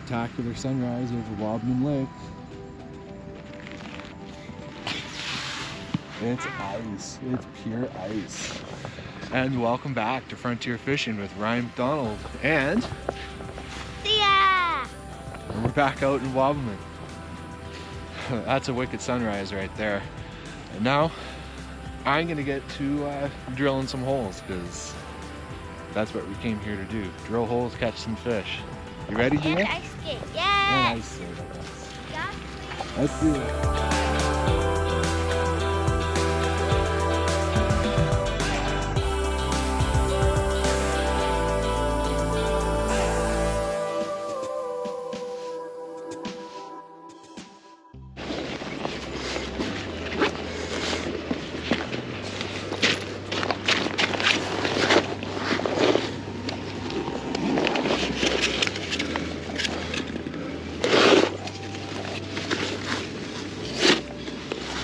spectacular sunrise over Wabamun Lake. It's ice. It's pure ice. And welcome back to Frontier Fishing with Ryan McDonald and Yeah. we're back out in Wabamun. That's a wicked sunrise right there. And now I'm gonna get to drilling some holes because that's what we came here to do. Drill holes, catch some fish. You ready, And Jimmy? ice skate. Yeah. And ice skate, I guess. Yeah. Let's do it.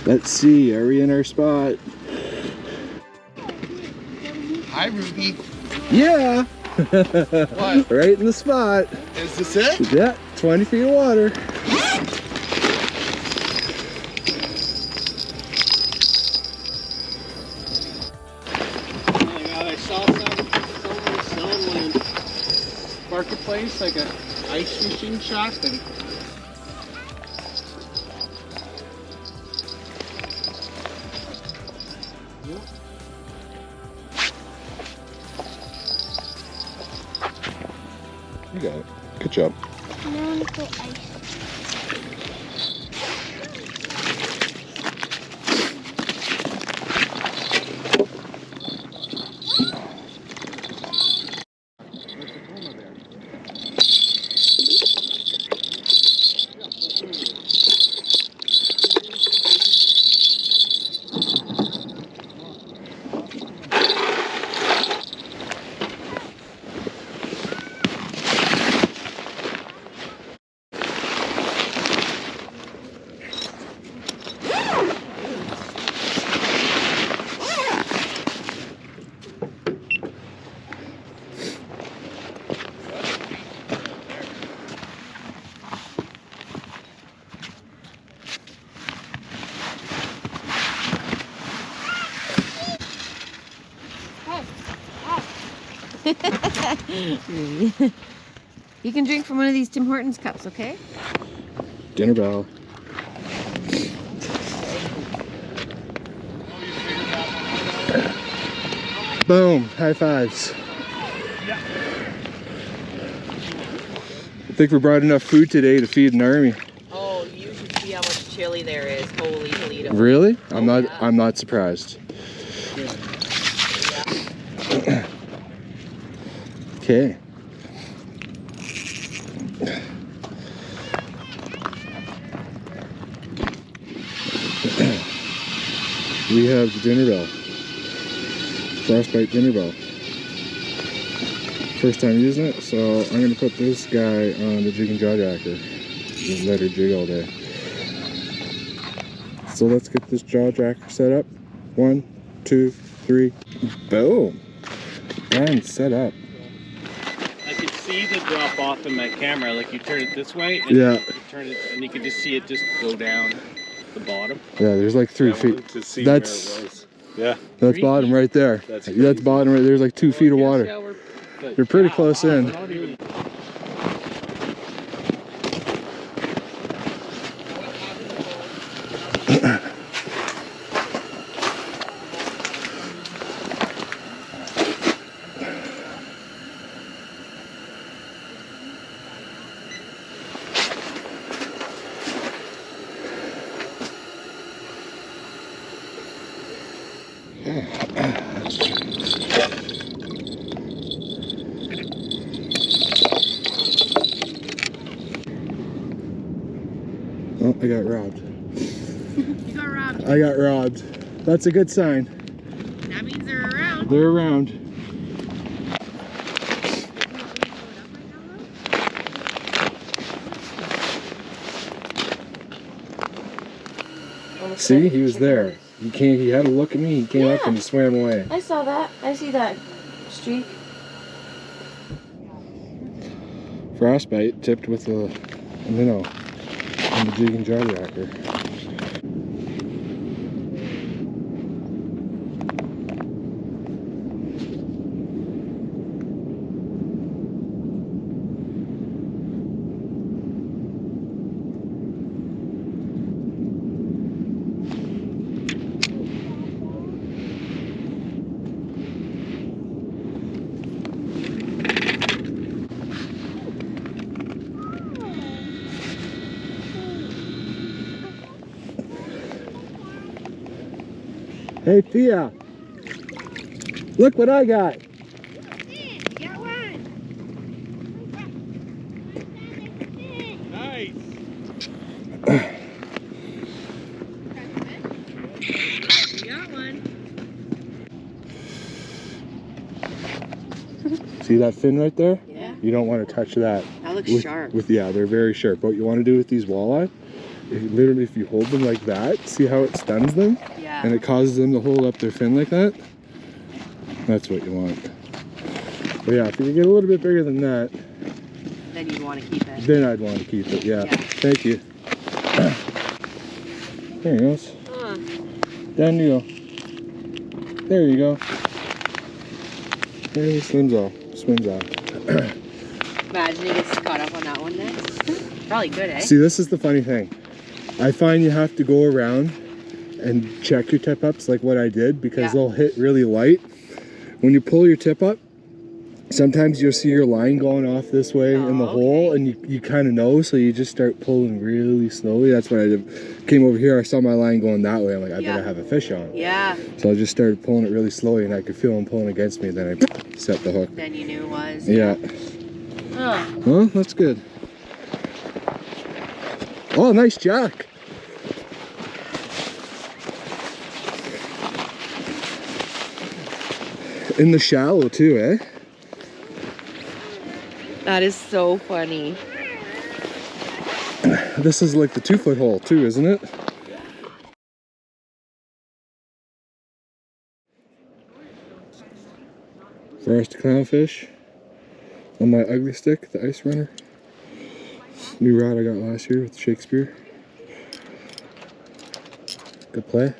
Let's see, are we in our spot? Hi, Ruby. Yeah! What? Right in the spot. Is this it? Yeah, 20 feet of water. Oh my god, I saw someone selling one in Marketplace, like a ice fishing shop, and You got it. Good job. Now I'm gonna ice. You can drink from one of these Tim Hortons cups, okay? Dinner bell. Boom, high fives. I think we brought enough food today to feed an army. Oh, you should see how much chili there is. Holy Toledo. Really? I'm yeah. not surprised. Okay. We have the dinner bell. Frostbite dinner bell. First time using it, so I'm going to put this guy on the jig and jaw jacker. Just let her jig all day. So let's get this jaw jacker set up. 1, 2, 3. Boom! And set up. I could see the drop off in my camera. Like you turn it this way, and Yeah. you turn it, and you could just see it just go down the bottom. Yeah, there's like 3 feet. To see That's where it was. Yeah. that's 3 bottom feet? right there. That's That's bottom right. There's like 2 feet of Yes, water. yeah, but- You're pretty wow, close wow, in. we're not even- Oh, I got robbed. You got robbed. I got robbed. That's a good sign. That means they're around. They're around. See, he was there. He had a look at me. He came up Yeah. and he swam away. I saw that. I see that streak. frostbite tipped with a minnow on the jig and jar jacker. Hey Thea, look what I got. Nice. You got one. See that fin right there? Yeah. You don't want to touch that. That looks with, sharp. Yeah, they're very sharp. What you want to do with these walleye, literally if you hold them like that, see how it stuns them? Yeah. And it causes them to hold up their fin like that? That's what you want. But yeah, if you get a little bit bigger than that, Then you'd want to keep it. then I'd want to keep it, yeah. Yeah. Thank you. There he goes. Down you go. There you go. There he swims off. Imagine he gets caught up on that one next. Probably good, eh? See, this is the funny thing. I find you have to go around and check your tip ups like what I did, because they'll hit really light. When you pull your tip up, sometimes you'll see your line going off this way in the hole, and you kind of know, so you just start pulling really slowly. That's what I did. Came over here, I saw my line going that way. I'm like, I better have a fish on. Yeah. So I just started pulling it really slowly, and I could feel him pulling against me, and then I set the hook. Then you knew it was. Yeah. Huh. Well, that's good. Oh, nice jack. In the shallow too, eh? That is so funny. This is like the 2-foot hole too, isn't it? Forest clownfish on my ugly stick, the ice runner. New rod I got last year with Shakespeare. Good play.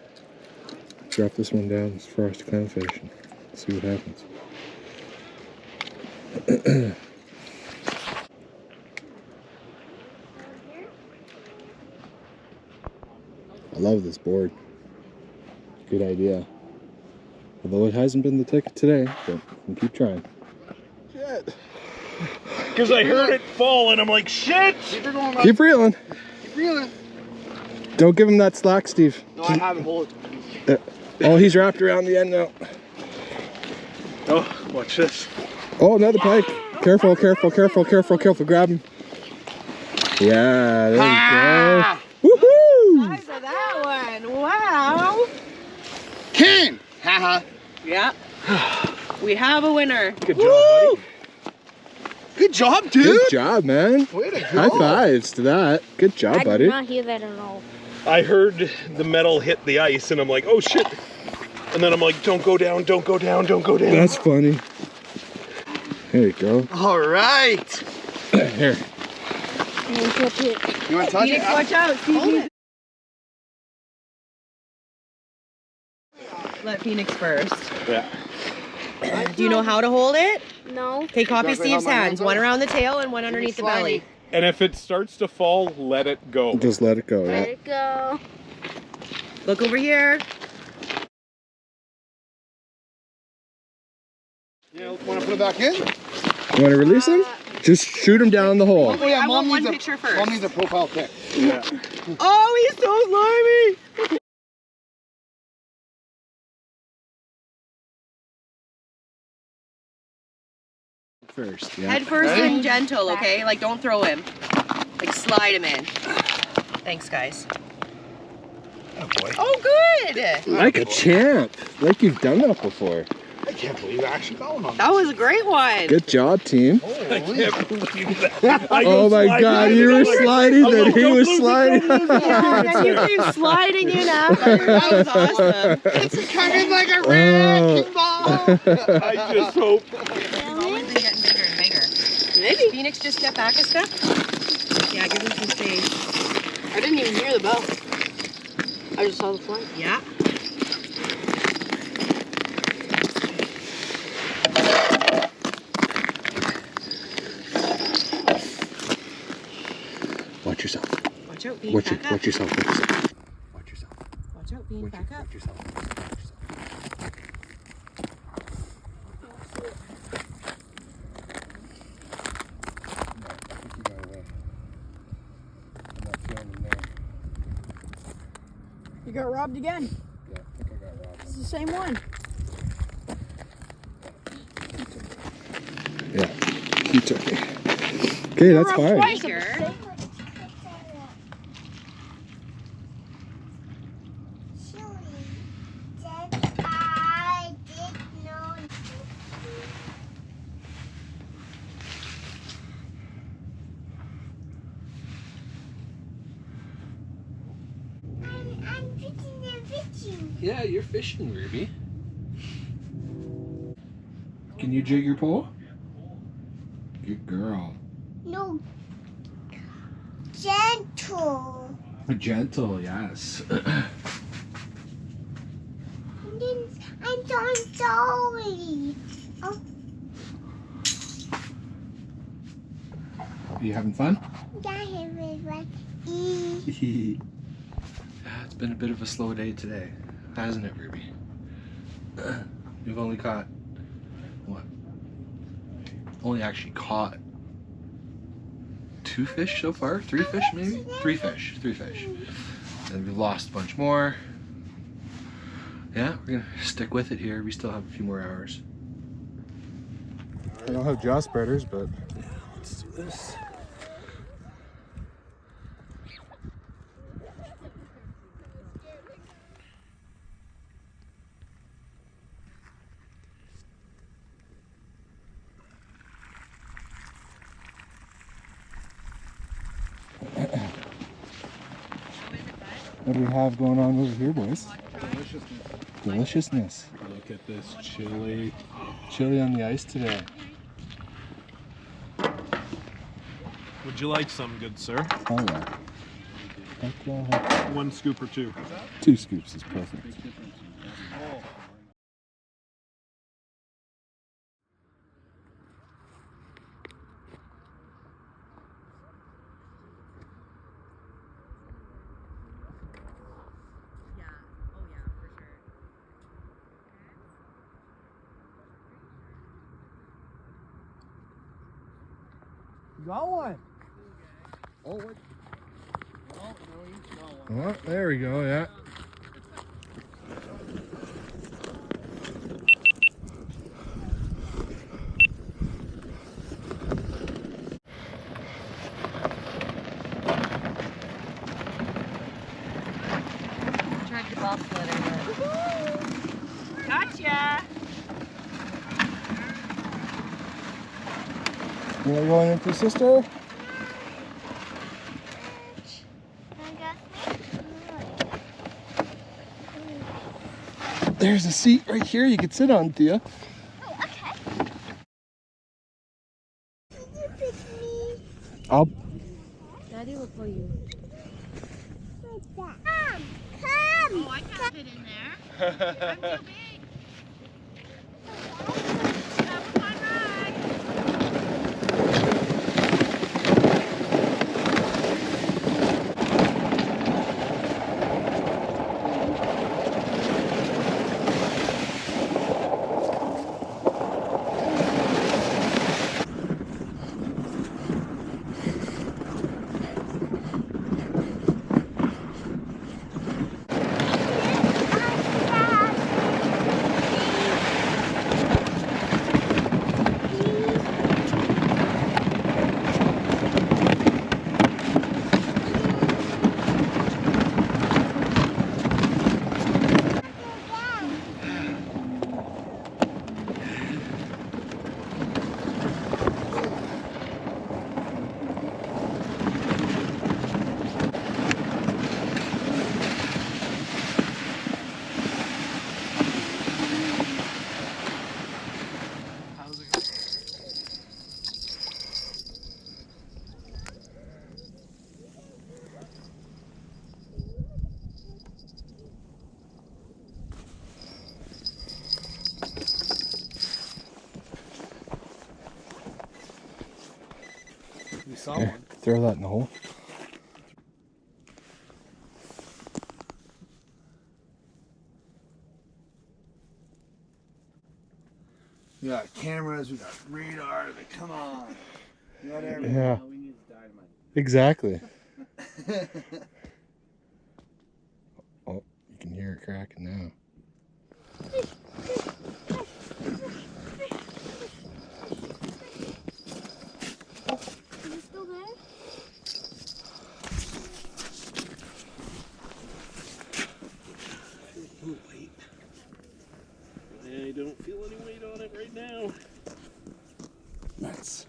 Drop this one down, it's forest clownfish, and see what happens. I love this board. Good idea. Although it hasn't been the ticket today, but we'll keep trying. Shit. Because I heard it fall and I'm like, shit! Keep her going, bud. Keep reeling. Keep reeling. Don't give him that slack, Steve. No, I haven't. Hold it. Oh, he's wrapped around the end now. Oh, watch this. Oh, another pike. Careful, careful, careful, careful, careful. Grab him. Yeah, there Ah! we go. Woohoo! Size of that one. Wow. Ken! Haha. Yeah. We have a winner. Good job, buddy. Good job, dude. Good job, man. Way to go. High fives to that. Good job, I buddy. did not hear that at all. I heard the metal hit the ice and I'm like, oh shit. And then I'm like, don't go down, don't go down, don't go down. That's funny. There you go. All right. Here. You want to touch it? Watch out. Phoenix. Let Phoenix first. Yeah. Do you know how to hold it? No. Okay, copy Exactly Steve's how my hands. hands One are. around the tail and one underneath the belly. And if it starts to fall, let it go. Just let it go. Let Yeah. it go. Look over here. Yeah, want to put it back in? You want to release him? Just shoot him down the hole. Oh yeah, I mom want needs one a picture first. Mom needs a profile pic. Yeah. Oh, he's so slimy. First, yeah. Head first Ready? and gentle, okay? Like, don't throw him. Like, slide him in. Thanks, guys. Oh boy. Oh, good. Like a champ. Like you've done that before. I can't believe I actually got one on. That was a great one. Good job, team. I can't believe that. I Oh go my sliding god, in you and were I'm like, sliding, I'm then like, he don't was lose it, sliding. don't lose it. Yeah, and then you came sliding in after. That was awesome. It's coming like a wrecking ball. I just hope. It's always been getting bigger and bigger. Maybe. Phoenix just step back a step? Yeah, give him some space. I didn't even hear the bell. I just saw the flight. Yeah. Watch yourself. Watch out, Bean. Watch Back up. yourself. Watch yourself. Watch yourself. Watch out, Bean. Back up. Watch yourself. You got robbed again. Yeah, I think I got robbed. It's the same one. Yeah, he took me. Okay, that's fine. Twice. Yeah, you're fishing, Ruby. Can you jig your pole? Good girl. No. Gentle. Gentle, yes. I'm so sorry. Oh, Are you having fun? yeah, everyone. Yeah, it's been a bit of a slow day today, hasn't it, Ruby? We've only caught, what? Only actually caught 2 fish so far? 3 fish maybe? 3 fish. And we lost a bunch more. Yeah, we're gonna stick with it here. We still have a few more hours. I don't have jaw spreaders, but let's do this. What do we have going on over here, boys? Deliciousness. Look at this chili. Chili on the ice today. Would you like some, good sir? Oh yeah. Heck yeah. 1 scoop or 2? 2 scoops is perfect. Got one. Oh, there we go, yeah. Tried to ball splitter. Gotcha. You want to go in for sister? There's a seat right here you can sit on, Thea. Oh, okay. Did you pick me? I'll. Daddy will pull you. Come. Oh, I can't fit in there. I'm too big. That was my ride. saw Here, one. throw that in the hole. We got cameras, we got radar, like, come on. We got everything. Yeah, We need dynamite. exactly. Oh, you can hear it cracking now. Is it still there? I don't feel any weight on it right now. That's.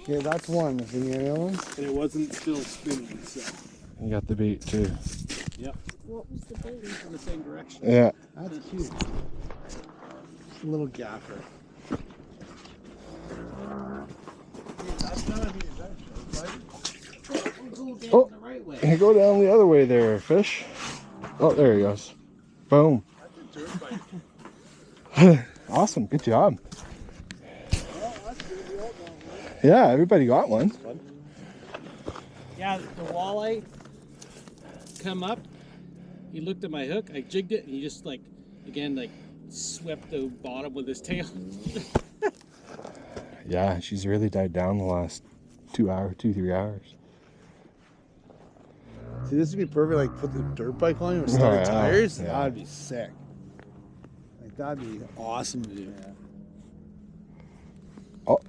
Yeah, that's one. Is there any other ones? And it wasn't still spinning, so. You got the bait too. What was the bait? In the same direction. Yeah. That's cute. A little gaffer. That's not a huge actually. Oh, you go down the other way there, fish. Oh, there he goes. Boom. Awesome. Good job. Yeah, everybody got one. Yeah, the walleye come up. He looked at my hook. I jigged it, and he just like swept the bottom with his tail. Yeah, she's really died down the last 3 hours. See, this would be perfect. Like, put the dirt bike on you with started yeah. tires. Yeah. That'd be sick. Like, that'd be awesome to do. Oh.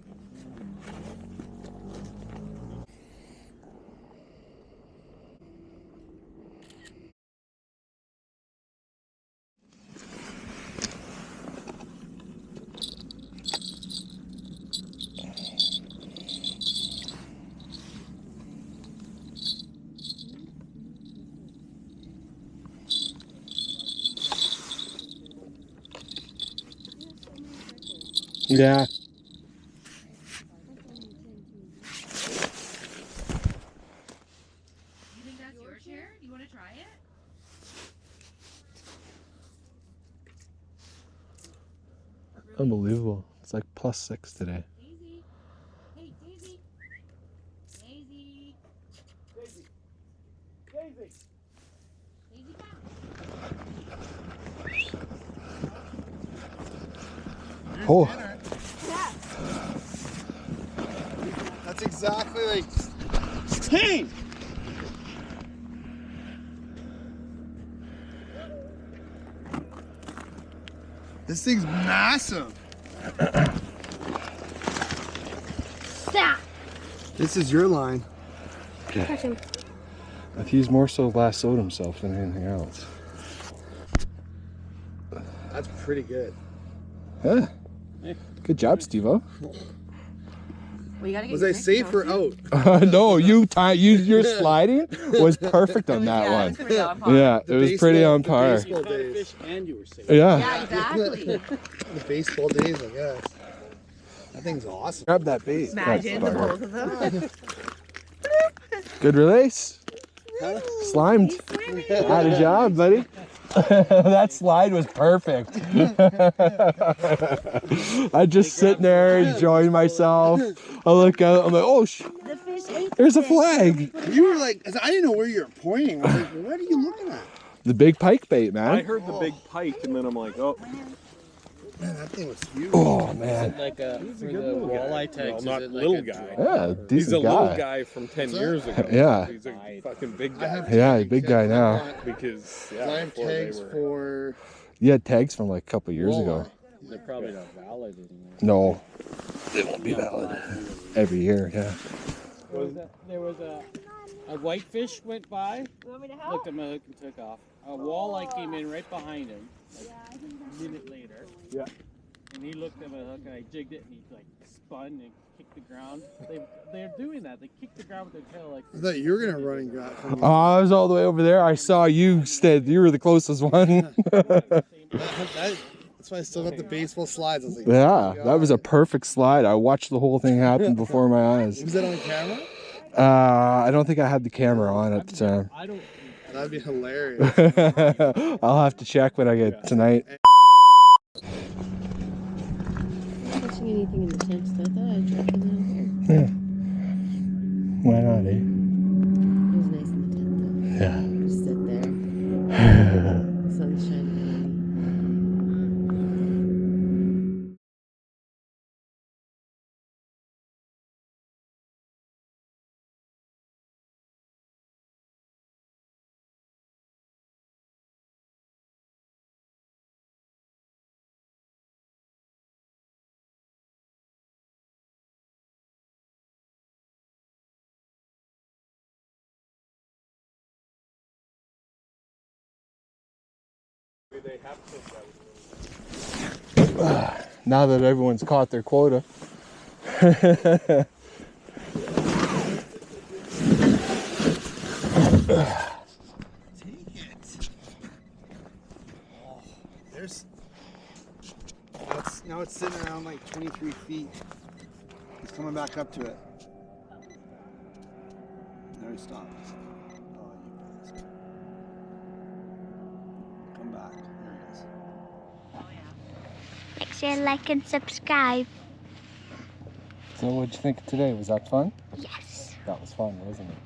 Yeah. You think that's your chair? Do you want to try it? Unbelievable. It's like +6 today. Daisy. Hey, Daisy. Daisy. Daisy, come. Oh. That's exactly like. Hey! This thing's massive. Stop! This is your line. Catch him. I think he's more so lassoed himself than anything else. That's pretty good. Yeah. Good job, Steve-O. Well, you gotta get Was your I drink, safe don't or you? out? No, your sliding was perfect on that Yeah, it one. was pretty on par. Yeah, it was pretty on par. baseball You caught a days. fish and you were safe. Yeah. Yeah, exactly. The baseball days, I guess. That thing's awesome. Grab that bait. Imagine the That's both of them. good release. Slimed. Had a job, buddy. That slide was perfect. I just sitting there enjoying myself. I look out, I'm like, oh, The fish ate There's a fish. flag. You were like, I didn't know where you were pointing. I was like, what are you looking at? the big pike bait, I man. heard the big pike, and then I'm like, oh, Man, that thing was huge. Oh, man. Like for he's a the good little guy. walleye Well, tags, not is it like little a guy. Yeah, He's a decent little guy. guy from 10 years ago. Yeah. He's a fucking big I guy. have Yeah, big guy now. Because, I yeah, have before they tags were... for. You had tags from like a couple years ago. They're probably not valid anymore. No, they won't be valid every year. Yeah. There was a whitefish went by, You want me to looked help? at my hook and took off. A walleye came in right behind him, like a minute later. Yeah. And he looked at my hook and I jigged it and he like spun and kicked the ground. They're doing that. They kick the ground with their tail like. I thought you were gonna run and grab. Oh, I was all the way over there. I saw you. You were the closest one. That's why I still got the baseball slides. I was like, Yeah, that was a perfect slide. I watched the whole thing happen before my eyes. Was that on camera? I don't think I had the camera on at the time. I don't. That'd be hilarious. I'll have to check when I get tonight. Not touching anything in the tent, so I thought I'd drop it in there. Why not, eh? It was nice in the tent Yeah. though. Just sit there. The sun's shining on me. Now that everyone's caught their quota. Take it. Oh, there's. Now it's sitting around like 23 feet. He's coming back up to it. There he stopped. Oh, you bastard. Come back. There he is. Make sure to like and subscribe. So what'd you think of today? Was that fun? Yes. That was fun, wasn't it?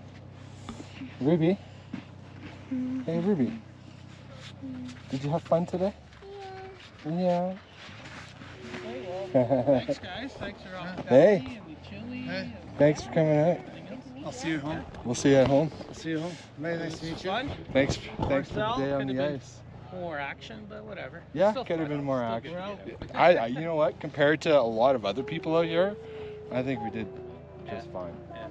Ruby? Hey, Ruby. Did you have fun today? Yeah. Thanks, guys. Thanks for all the Hey. coffee and the chili. and Thanks for coming out. everything else. I'll see you at home. We'll see you at home. I'll see you at home. Very nice to meet you. Fun. Thanks for the Marcel, day on could've the been- ice. More action, but whatever. Yeah, Still could have fun. been more Still action. good. I, you know what? Compared to a lot of other people out here, I think we did just fine. Yeah.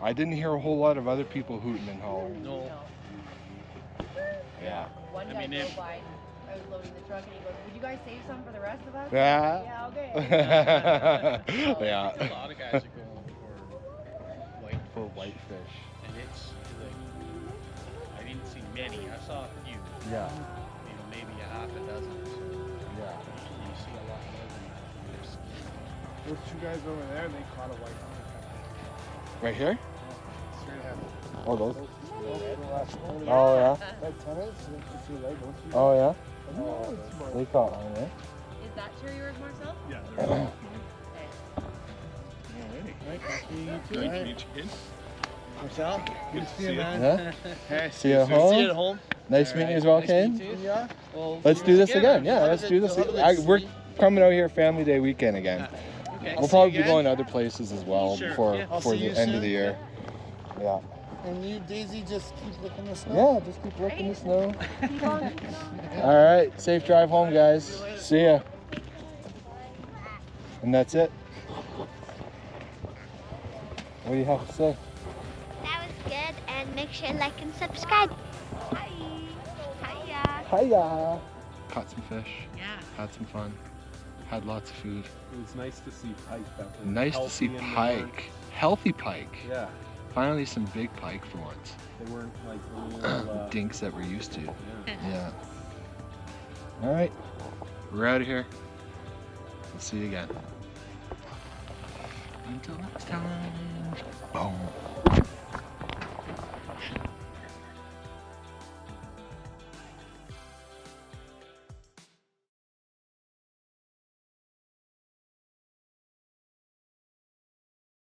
I didn't hear a whole lot of other people hooting and hollering. No. Yeah. One I guy mean, drove if- by. I was loading the truck and he goes, "Would you guys save some for the rest of us?" Yeah. Yeah, okay. Yeah. A lot of guys are going for white For whitefish. and it's like I didn't see many. I saw a few. Yeah. You know, maybe a half a dozen or so. Yeah. You see a lot more than that. Those two guys over there, they caught a white Right here? straight ahead. Oh, those? Oh, Oh, yeah. That tennis, you see that, don't you? Oh, yeah. Oh, They caught one, eh? Is that sure yours, Marcel? Good to meet you. Marcel, good to see you, man. Yeah. Hey, See you at See you home. at home. Nice meeting you as well, Kane. Yeah. Let's do this again. Yeah, let's do this. We're coming out here Family Day weekend again. Okay. We'll probably be going to other places as well Sure, before yeah. before see the you end of soon. the year. Yeah. And you, Daisy, just keep looking the snow. Yeah, just keep licking the snow. All right, safe drive home, guys. See ya. And that's it. What do you have to say? That was good, and make sure to like and subscribe. Hi. Hiya. Hiya. Caught some fish. Yeah. Had some fun. Had lots of food. It was nice to see Pike. That was Nice to see healthy and they pike. Healthy pike. weren't- Yeah, Finally some big pike for once. they weren't like little, Dinks that we're used to. yeah. Yeah. All right. We're out of here. We'll see you again. Until next time. Boom.